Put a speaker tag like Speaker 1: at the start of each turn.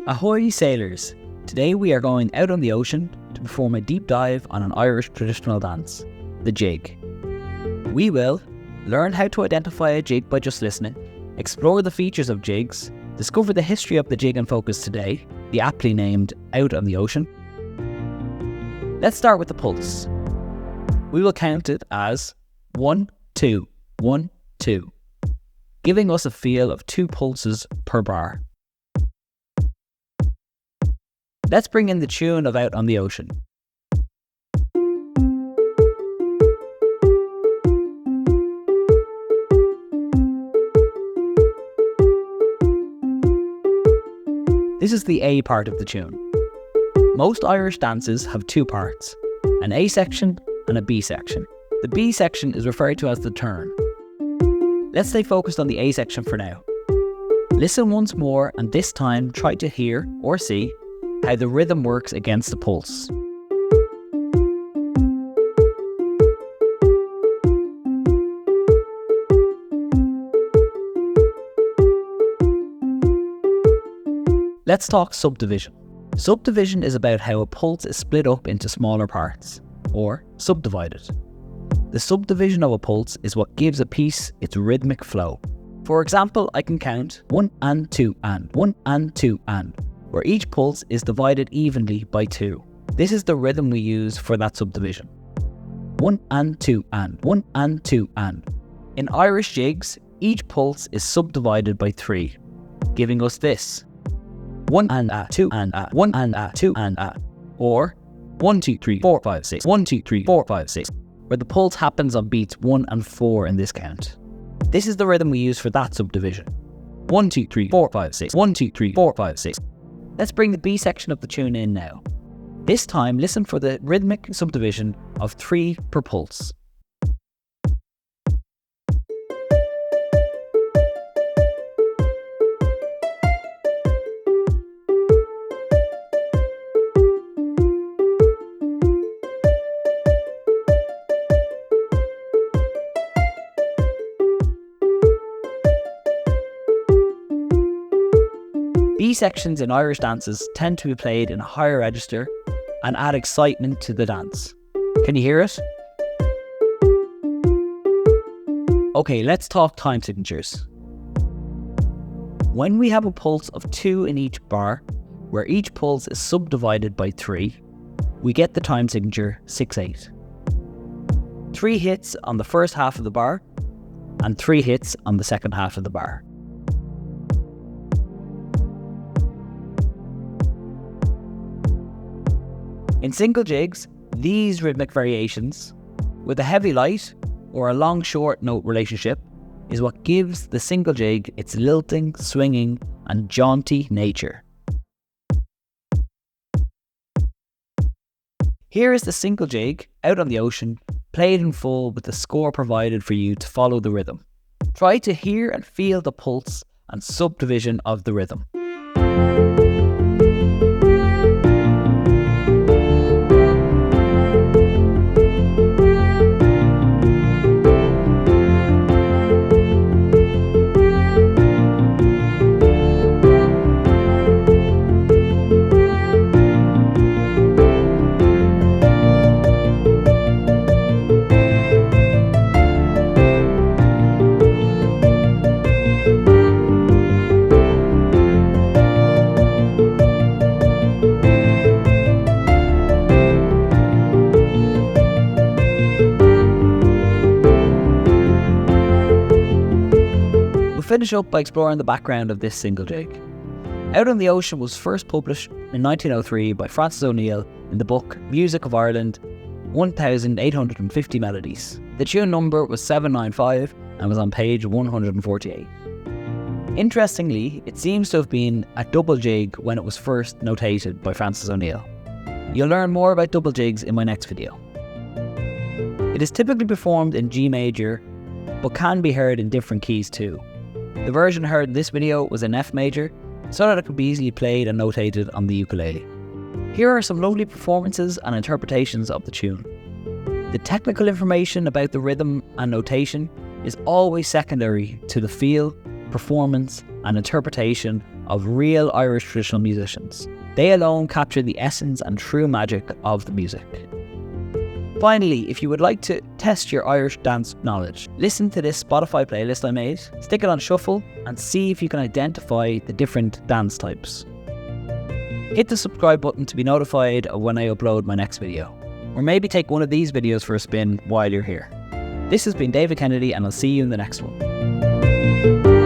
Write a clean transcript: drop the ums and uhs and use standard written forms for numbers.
Speaker 1: Ahoy sailors! Today we are going out on the ocean to perform a deep dive on an Irish traditional dance, the jig. We will learn how to identify a jig by just listening, explore the features of jigs, discover the history of the jig in focus today, the aptly named Out on the Ocean. Let's start with the pulse. We will count it as 1, 2, 1, 2, giving us a feel of 2 pulses per bar. Let's bring in the tune of Out on the Ocean. This is the A part of the tune. Most Irish dances have 2 parts, an A section and a B section. The B section is referred to as the turn. Let's stay focused on the A section for now. Listen once more and this time try to hear or see how the rhythm works against the pulse. Let's talk subdivision. Subdivision is about how a pulse is split up into smaller parts, or subdivided. The subdivision of a pulse is what gives a piece its rhythmic flow. For example, I can count 1 and 2 and 1 and 2 and, where each pulse is divided evenly by 2. This is the rhythm we use for that subdivision. 1 and 2 and 1 and 2 and. In Irish jigs, each pulse is subdivided by 3, giving us this. 1 and 2 and 1 and 2 and or 1 2 3 4 5 6 1 2 3 4 5 6, where the pulse happens on beats 1 and 4 in this count. This is the rhythm we use for that subdivision. 1 2 3 4 5 6 1 2 3 4 5 6. Let's bring the B section of the tune in now. This time listen for the rhythmic subdivision of 3 per pulse. B sections in Irish dances tend to be played in a higher register and add excitement to the dance. Can you hear it? Okay, let's talk time signatures. When we have a pulse of 2 in each bar, where each pulse is subdivided by 3, we get the time signature 6/8. 3 hits on the first half of the bar and 3 hits on the second half of the bar. In single jigs, these rhythmic variations, with a heavy light or a long short note relationship, is what gives the single jig its lilting, swinging and jaunty nature. Here is the single jig, Out on the Ocean, played in full with the score provided for you to follow the rhythm. Try to hear and feel the pulse and subdivision of the rhythm. Finish up by exploring the background of this single jig. Out on the Ocean was first published in 1903 by Francis O'Neill in the book Music of Ireland, 1850 Melodies. The tune number was 795 and was on page 148. Interestingly, it seems to have been a double jig when it was first notated by Francis O'Neill. You'll learn more about double jigs in my next video. It is typically performed in G major, but can be heard in different keys too. The version heard in this video was in F major, so that it could be easily played and notated on the ukulele. Here are some lovely performances and interpretations of the tune. The technical information about the rhythm and notation is always secondary to the feel, performance and interpretation of real Irish traditional musicians. They alone capture the essence and true magic of the music. Finally, if you would like to test your Irish dance knowledge, listen to this Spotify playlist I made, stick it on shuffle, and see if you can identify the different dance types. Hit the subscribe button to be notified of when I upload my next video, or maybe take one of these videos for a spin while you're here. This has been David Kennedy, and I'll see you in the next one.